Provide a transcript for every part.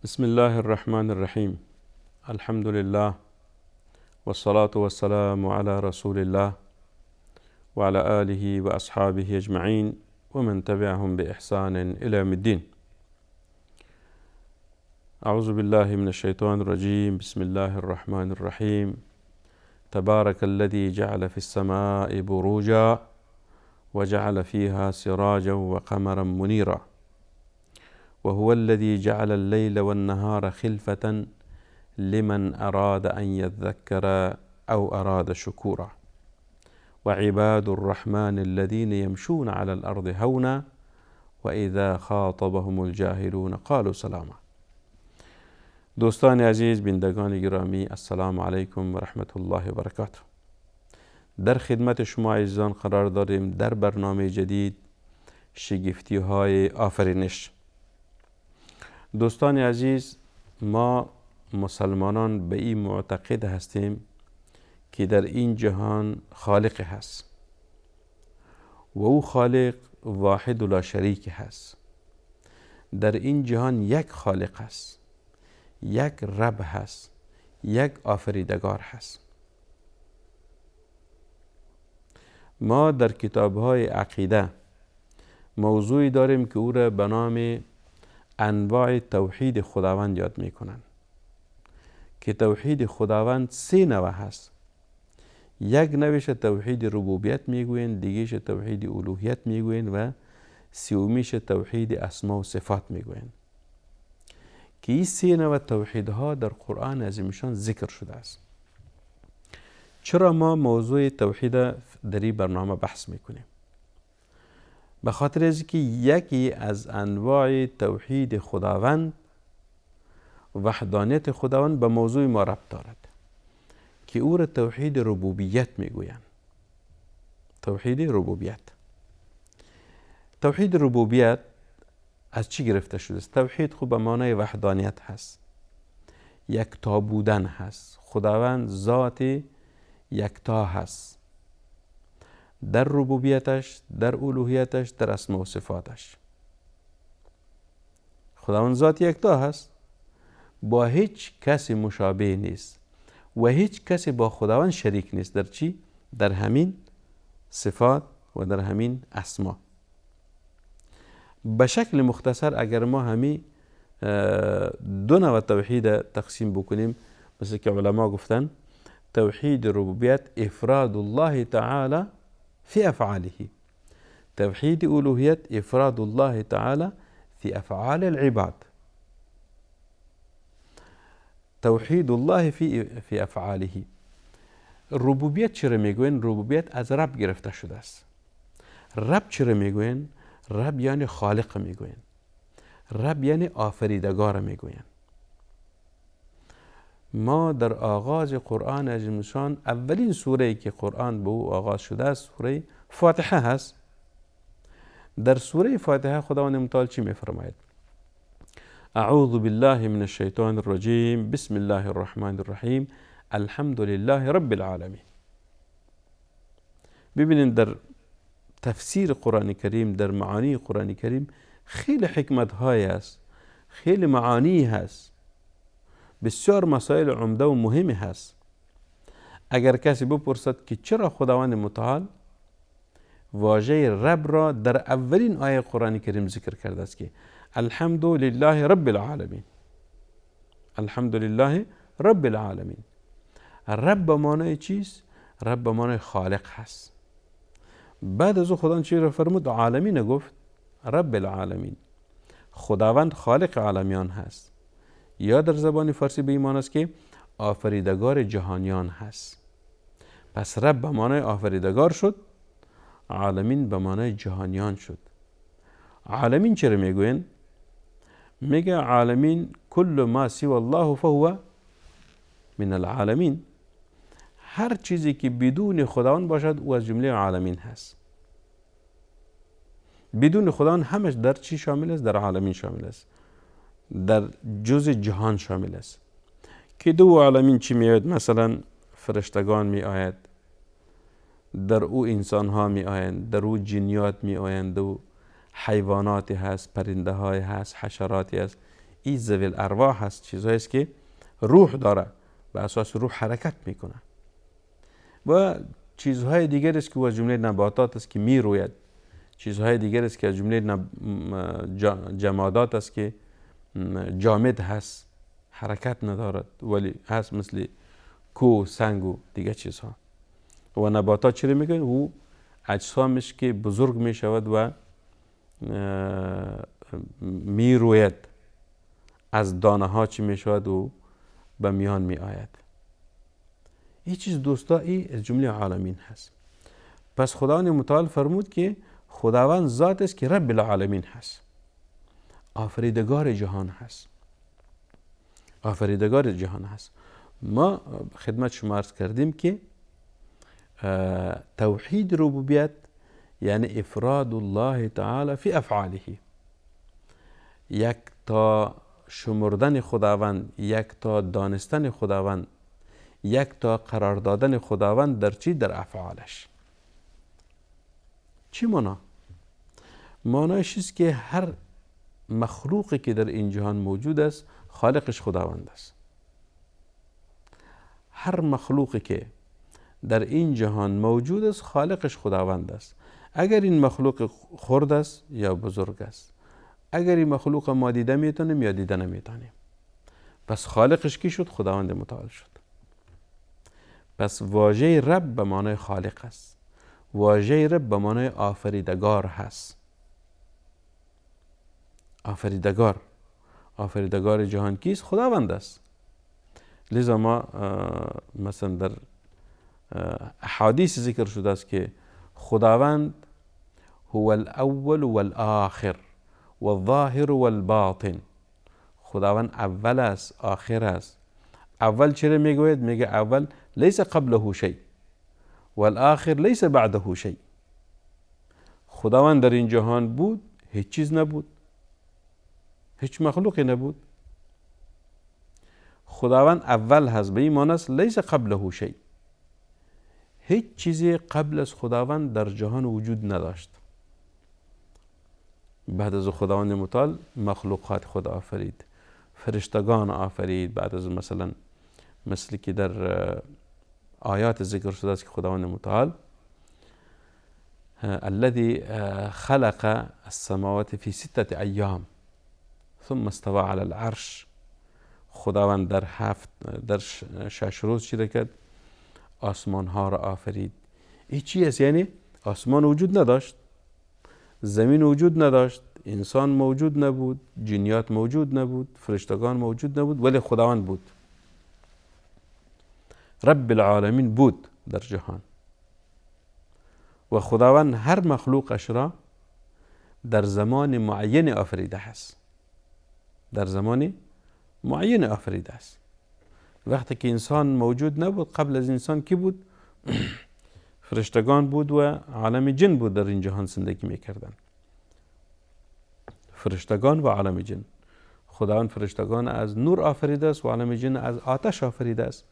بسم الله الرحمن الرحيم. الحمد لله والصلاة والسلام على رسول الله وعلى آله وأصحابه أجمعين ومن تبعهم بإحسان إلى يوم الدين. أعوذ بالله من الشيطان الرجيم. بسم الله الرحمن الرحيم. تبارك الذي جعل في السماء بروجا وجعل فيها سراجا وقمرا منيرا وهو الذي جعل الليل والنهار خلفة لمن أراد أن يذكر أو أراد شكورا وعباد الرحمن الذين يمشون على الأرض هونا وإذا خاطبهم الجاهلون قالوا سلاما. دوستان عزیز، بینندگان گرامی، السلام علیکم و رحمت الله و برکاته. در خدمت شما عزیزان قرار داریم در برنامه جدید شگفتی های آفرینش. دوستان عزیز، ما مسلمانان به این معتقد هستیم که در این جهان خالق هست و او خالق واحد و لا شریک هست. در این جهان یک خالق هست، یک رب هست، یک آفریدگار هست. ما در کتاب‌های عقیده موضوعی داریم که او را به نام انواع توحید خداوند یاد میکنن که توحید خداوند 3 نوع هست. یک نوعش توحید ربوبیت میگوین، دیگهش توحید الوهیت میگوین و سومیش توحید اسما و صفات میگوین که این 3 نوع توحیدها در قرآن عظیمشان ذکر شده است. چرا ما موضوع توحید در این برنامه بحث میکنیم؟ به خاطر از که یکی از انواع توحید خداوند، وحدانیت خداوند، به موضوع ما ربط دارد که او را توحید ربوبیت میگویند. توحید ربوبیت. توحید ربوبیت از چی گرفته شده است؟ توحید خوب به معنای وحدانیت هست، یکتا بودن هست. خداوند ذات یکتا هست در ربوبیتش، در الوهیتش، در اسما و صفاتش. خداوند ذات یکتا هست، با هیچ کسی مشابه نیست و هیچ کسی با خداوند شریک نیست. در چی؟ در همین صفات و در همین اسما. به شکل مختصر اگر ما همین 2 نوع توحید تقسیم بکنیم، مثل که علما گفتن توحید ربوبیت افراد الله تعالی فی افعاله، توحید الوهیت افراد الله تعالی فی افعال العباد. توحید الله فی افعاله. ربوبیت چرا میگوین؟ ربوبیت از رب گرفته شده است. رب چرا میگوین؟ رب یعنی خالق میگوین، رب یعنی آفریدگار میگوین. ما در آغاز قرآن عظیمشان اولین سوره که قرآن به او آغاز شده است سوره فاتحه هست. در سوره فاتحه خداوند متعال چی میفرماید؟ اعوذ بالله من الشیطان الرجیم. بسم الله الرحمن الرحیم. الحمد لله رب العالمین. ببینید در تفسیر قرآن کریم، در معانی قرآن کریم خیلی حکمت های است، خیلی معانی هست، بسیار مسائل عمده و مهمی هست. اگر کسی بپرسد که چرا خداوند متعال واژه رب را در اولین آیه قرآن کریم ذکر کرده است که الحمد لله رب العالمین، الحمد لله رب العالمین. رب به معنای چیست؟ رب به معنای خالق هست. بعد از او خداوند چی را فرمود؟ عالمین گفت، رب العالمین. خداوند خالق عالمیان هست، یا در زبان فارسی به این معنی است که آفریدگار جهانیان هست. پس رب به معنای آفریدگار شد، عالمین به معنای جهانیان شد. عالمین چرا میگوین؟ میگه عالمین کل ما سوى الله فهو من العالمین. هر چیزی که بدون خداوند باشد او از جمله عالمین هست. بدون خداوند همش در چی شامل است؟ در عالمین شامل است، در جز جهان شامل است. که 2 عالمین چی می آید؟ مثلا فرشتگان می آید، در او انسان ها می آیند، در او جنیات می آیند و حیواناتی هست، پرنده های هست، حشراتی هست. این ذوی الارواح هست، چیزهایی است که روح داره، به اساس روح حرکت میکنه. و چیزهای دیگر است که از جمله نباتات است که میروید، چیزهای دیگر است که از جمله جمادات است که جامد هست، حرکت ندارد ولی هست، مثل کوه، سنگ و دیگه چیزها. و نباتات چی میگن؟ او اجسامش که بزرگ می شود و می روید، از دانه ها چی می شود و به میان می آید. این چیز دوستا این از جمله عالمین هست. پس خداوند متعال فرمود که خداوند ذات است که رب العالمین هست، آفریدگار جهان هست، آفریدگار جهان هست. ما خدمت شما عرض کردیم که توحید ربوبیت یعنی افراد الله تعالی فی افعاله، یک تا شمردن خداوند، یک تا دانستن خداوند، یک تا قرار دادن خداوند در چی؟ در افعالش. چی معنا؟ معنایش است که هر مخلوقی که در این جهان موجود است خالقش خداوند است. هر مخلوقی که در این جهان موجود است خالقش خداوند است. اگر این مخلوق خرد است یا بزرگ است، اگر این مخلوق ما دیده میتونیم یا دیده نمیتونیم، پس خالقش کی شد؟ خداوند متعال شد. پس واژه رب به معنای خالق است، واژه رب به معنای آفریدگار هست. آفریدگار، آفریدگار جهان کیست؟ خداوند است. لذا ما مثلا در احادیث ذکر شده است که خداوند هو الاول والآخر والظاهر والباطن. خداوند اول است، آخر است. اول چرا میگوید؟ میگه اول لیس قبله شیء والآخر لیس بعده شیء. خداوند در این جهان بود، هیچ چیز نبود، هیچ مخلوقی نبود. خداوند اول هست، به این معنی است لیس قبله شیء، هیچ چیزی قبل از خداوند در جهان وجود نداشت. بعد از خداوند متعال مخلوقات خود آفرید، فرشتگان آفرید. بعد از مثل که در آیات ذکر شده است که خداوند متعال الذي خلق السماوات في 6 ایام ثم استوى على العرش. خداوند در 6 روز چی کرد؟ آسمان ها را آفرید. این چی است؟ یعنی آسمان وجود نداشت، زمین وجود نداشت، انسان موجود نبود، جنیات موجود نبود، فرشتگان موجود نبود، ولی خداوند بود. رب العالمین بود در جهان. و خداوند هر مخلوقش را در زمان معین آفریده است، در زمان معین آفریده است. وقتی که انسان موجود نبود، قبل از انسان کی بود؟ فرشتگان بود و عالم جن بود در این جهان زندگی میکردن. فرشتگان و عالم جن. خداوند فرشتگان از نور آفریده است و عالم جن از آتش آفریده است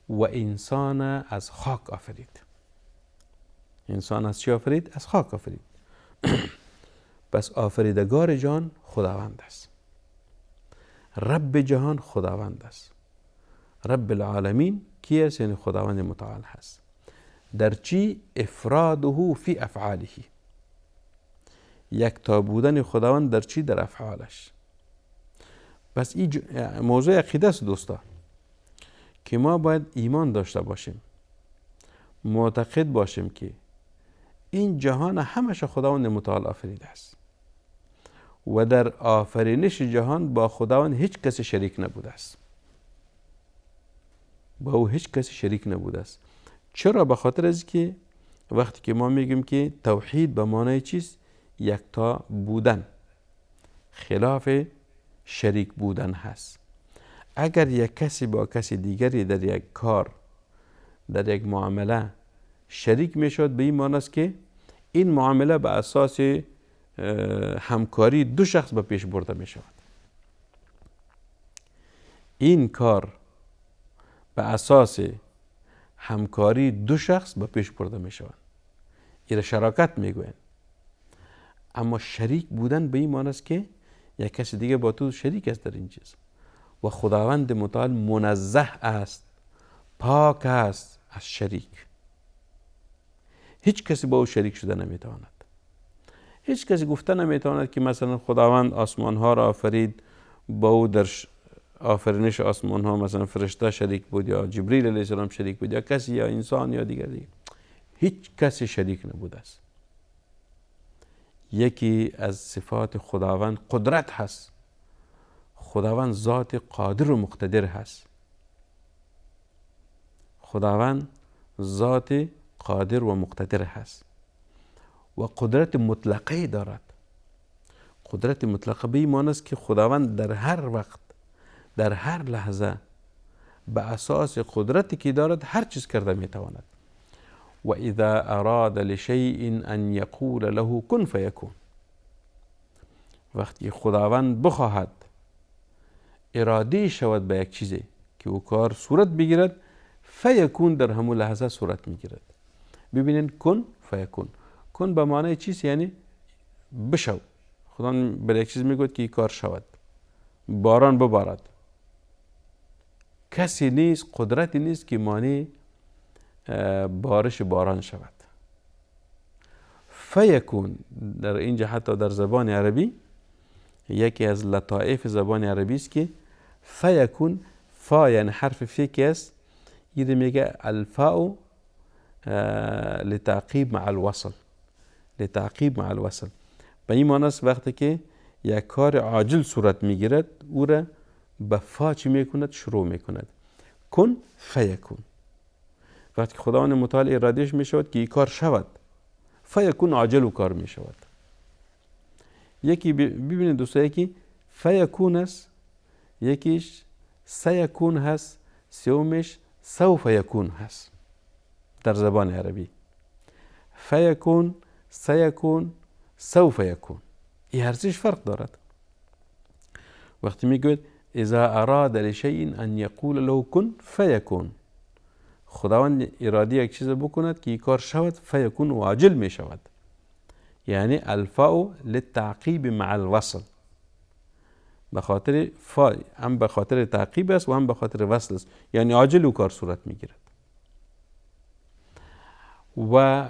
و انسان از خاک آفرید. انسان از چی آفرید؟ از خاک آفرید. پس آفریدگار جهان خداوند است، رب جهان خداوند است. رب العالمین کی است؟ یعنی خداوند متعال هست. در چی؟ افراده فی افعاله، یک تا بودن خداوند در چی؟ در افعالش. پس این موضوع عقیده است دوستا، که ما باید ایمان داشته باشیم، معتقد باشیم که این جهان همش خداوند متعال آفریده است و در آفرینش جهان با خداوند هیچ کسی شریک نبوده است، با او هیچ کسی شریک نبوده است. چرا؟ به خاطر از که وقتی که ما میگیم که توحید به معنای چیست؟ یکتا بودن، خلاف شریک بودن هست. اگر یک کسی با کسی دیگری در یک کار، در یک معامله شریک میشد، به این معنی است که این معامله به اساس همکاری دو شخص به پیش برده می شود. این کار به اساس همکاری دو شخص به پیش برده می شود. این شراکت می گویند. اما شریک بودن به این معنی است که یک کسی دیگه با تو شریک است در این چیز. و خداوند متعال منزه است، پاک است از شریک. هیچ کسی با او شریک شده نمیتواند. هیچ کسی گفته نمیتواند که مثلا خداوند آسمان ها را آفرید، با او در آفرینش آسمان ها مثلا فرشته شریک بود، یا جبریل علیه السلام شریک بود، یا کسی، یا انسان، یا دیگر. هیچ کسی شریک نبوده است. یکی از صفات خداوند قدرت هست. خداوند ذات قادر و مقتدر هست. خداوند ذات قادر و مقتدر هست و قدرت مطلقه دارد. قدرت مطلقه به این معنی است که خداوند در هر وقت، در هر لحظه به اساس قدرتی که دارد هر چیز کرده میتواند. و اذا اراد لشیء ان یقول له کن فیکون. وقتی خداوند بخواهد اراده شود به یک چیزی که او کار صورت بگیرد، فیکون در همون لحظه صورت میگیرد. ببینین کن فیکون، کن به معنی چیز یعنی بشو. خدا بر یک چیز میگوید که این کار شود، باران ببارد. کسی نیست، قدرتی نیست که معنی بارش باران شود. فیکون در اینجا حتی در زبان عربی یکی از لطائف زبان عربی است که فیکون، فا یعنی حرف فی که است، این میگه الفاء لتعقیب مع الوصل. لتعقیب مع الوصل به این معنی است وقتی که یک کار عاجل صورت میگیرد او را به فا چی میکند؟ شروع میکند. کن فیکون. وقتی خداوند متعال ارادهش میشود که این کار شود، فیکون عاجل و کار میشود. یکی ببینید دوستا، یکی فیکون است، یکیش سیکون هست، سومش سوف یکون هست در زبان عربی. فیکون، سیکون، سوف یکون، این هر سیش فرق دارد. وقتی میگوید اذا اراد لشیء ان یقول له کن فیکون، خداوند اراده یک چیز بکند که این کار شود، فیکون و عاجل می شود. یعنی الفاء للتعقیب مع الوصل، به خاطر فا هم به خاطر تعقیب است و هم به خاطر وصل است، یعنی عاجل و کار صورت می گیرد. و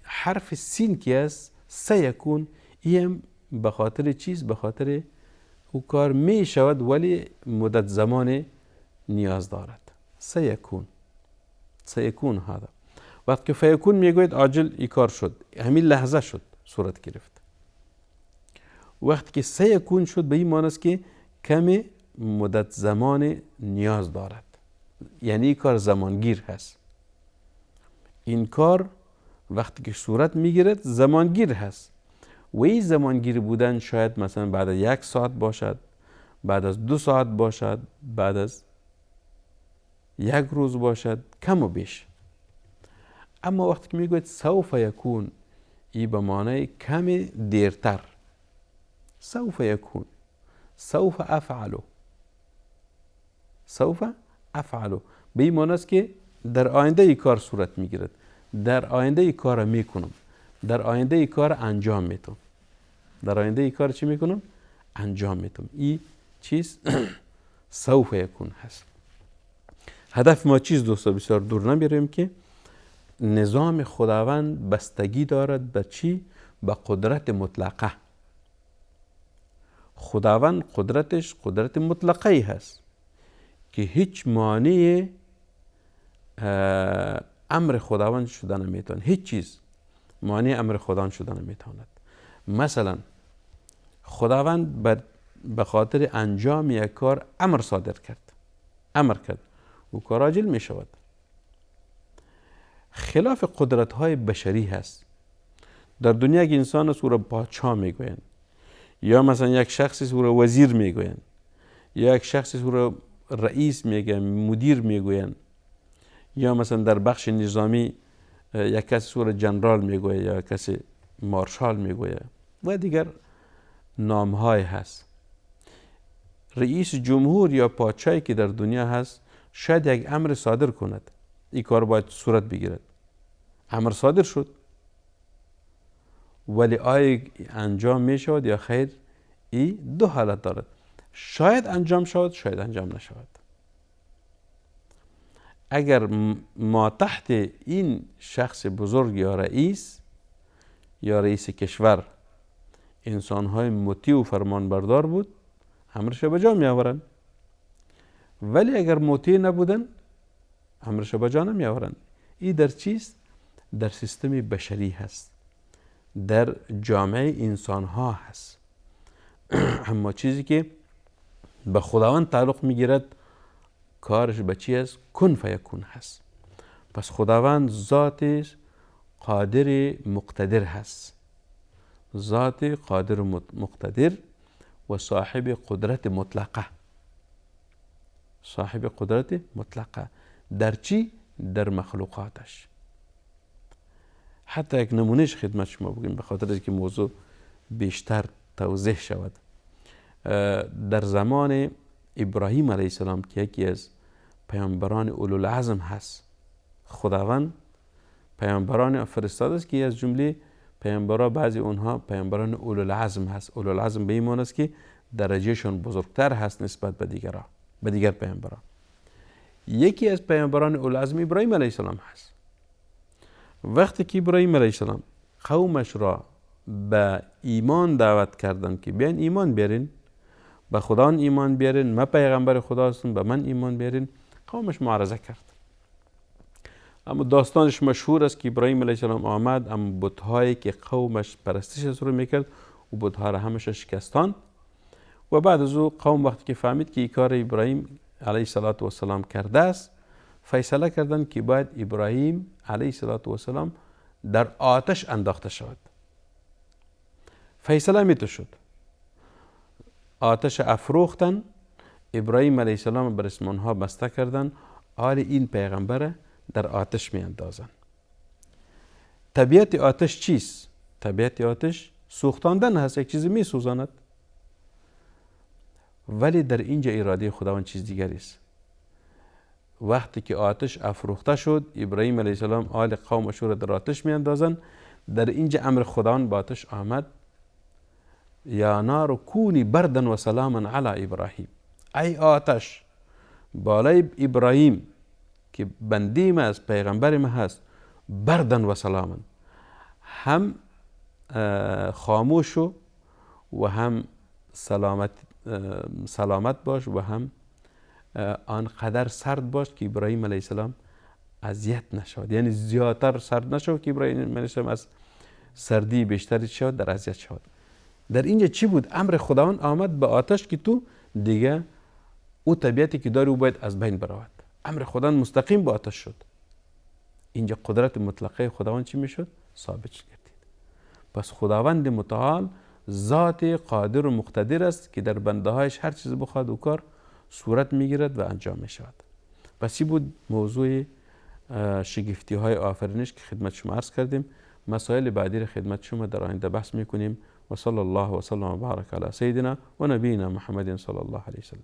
حرف سین که است سیکون، این به خاطر چیز، به خاطر او کار می شود ولی مدت زمان نیاز دارد. سیکون، سیکون هذا. وقتی که فیکون میگوید عاجل ای کار شد، همین لحظه شد، صورت گرفت. وقتی که سیکون شد به این معنی است که کمی مدت زمان نیاز دارد، یعنی این کار زمانگیر هست. این کار وقتی که صورت میگیرد زمانگیر هست و این زمانگیر بودن شاید مثلا بعد از 1 ساعت باشد، بعد از 2 ساعت باشد، بعد از 1 روز باشد، کم و بیش. اما وقتی که میگوید سوف یکون، این به معنی کمی دیرتر. سوف یکون، سوف افعلو، سوف افعلو به این معنی است که در آینده ای کار صورت میگیرد، در آینده ای کار میکنم، در آینده ای کار انجام میتم، در آینده ای کار چی میکنم؟ انجام میتم. این چیز سوف یکون هست. هدف ما چیز دوستا بسیار دور نمیریم که نظام خداوند بستگی دارد به چی؟ به قدرت مطلقه. خداوند قدرتش قدرت مطلقه هست که هیچ مانع امر خداوند شده نمیتواند. هیچ چیز مانع امر خداوند شده نمیتواند. مثلا خداوند به خاطر انجام یک کار امر صادر کرد، امر کرد و کار عاجل می شود. خلاف قدرت های بشری هست. در دنیا یک انسان است او را پادشاه میگویند، یا مثلا یک شخصی است او را وزیر میگویند، یا یک شخصی است او را رئیس میگویند، مدیر میگویند، یا مثلا در بخش نظامی یک کسی او را جنرال میگوید یا کسی مارشال میگوید و دیگر نام های هست. رئیس جمهور یا پادشاهی که در دنیا هست شاید یک امر صادر کند، این کار باید صورت بگیرد، امر صادر شد، ولی آیا انجام می شود یا خیر؟ این دو حالت دارد، شاید انجام شود شاید انجام نشود. اگر ما تحت این شخص بزرگ یا رئیس کشور انسانهای مطیع و فرمانبردار بود، امرش به جا می آورند. ولی اگر مطیع نبودن امرش به جا نمی آورند. این در چیست؟ در سیستم بشری هست، در جامعه انسان ها هست. اما چیزی که به خداوند تعلق می گیرد کارش به چی است؟ کن فیکون هست. پس خداوند ذاتش قادر مقتدر هست، ذات قادر مقتدر و صاحب قدرت مطلقه. صاحب قدرت مطلقه در چی؟ در مخلوقاتش. حتی یک نمونهش خدمت شما بگیم به خاطر اینکه موضوع بیشتر توضیح شود. در زمان ابراهیم علیه السلام که یکی از پیامبران اولوالعزم هست، خداوند پیامبران فرستاده است که از جمله پیامبران بعضی اونها پیامبران اولوالعزم هست. اولوالعزم به این معنی است که درجهشون بزرگتر هست نسبت به دیگر پیامبران. یکی از پیامبران اولوالعزم ابراهیم علیه السلام هست. وقتی که ابراهیم علیه السلام قومش را به ایمان دعوت کردند که بیاین ایمان بیارین، به خدا ایمان بیارین، من پیغمبر خدا هستم، به من ایمان بیارین، قومش معارضه کرد. اما داستانش مشهور است که ابراهیم علیه السلام آمد، اما بت‌هایی که قومش پرستش رو میکرد و بت‌ها را همش شکستان. و بعد از او قوم وقتی که فهمید که این کار ابراهیم علیه السلام کرده است، فیصله کردند که باید ابراهیم علیه السلام در آتش انداخته شود. فیصله میتو شد، آتش افروختن، ابراهیم علیه السلام بر اسمانها بسته کردن، حال این پیغمبر در آتش می اندازن. طبیعت آتش چیست؟ طبیعت آتش سوختاندن هست، یک چیزی می سوزاند. ولی در اینجا اراده خداوند چیز دیگری است. وقتی که آتش افروخته شد، ابراهیم علیه السلام آل قومش را در آتش می اندازن. در اینجا امر خداوند با آتش آمد، یا نار کونی بردا و سلاما علی ابراهیم. ای آتش بالای ابراهیم که بندیم از پیغمبر ما هست، بردا و سلاما، هم خاموش و هم سلامت باش و هم آنقدر سرد باش که ابراهیم علیه السلام اذیت نشود. یعنی زیادتر سرد نشود که ابراهیم علیه السلام از سردی بیشتری شود، در اذیت شود. در اینجا چی بود؟ امر خداوند آمد به آتش که تو دیگه او طبیعتی که داری او باید از بین برود. امر خداوند مستقیم به آتش شد. اینجا قدرت مطلقه خداوند چی میشد؟ ثابت گردید. پس خداوند متعال ذات قادر و مقتدر است که در بنده هایش هر چیز بخواد او کار صورت میگیرد و انجام میشود. پس این بود موضوع شگفتی های آفرینش که خدمت شما عرض کردیم. مسائل بعدی را خدمت شما در آینده بحث میکنیم. و صلی الله و سلم و بارک علی سیدنا و نبینا محمد صلی الله علیه وسلم.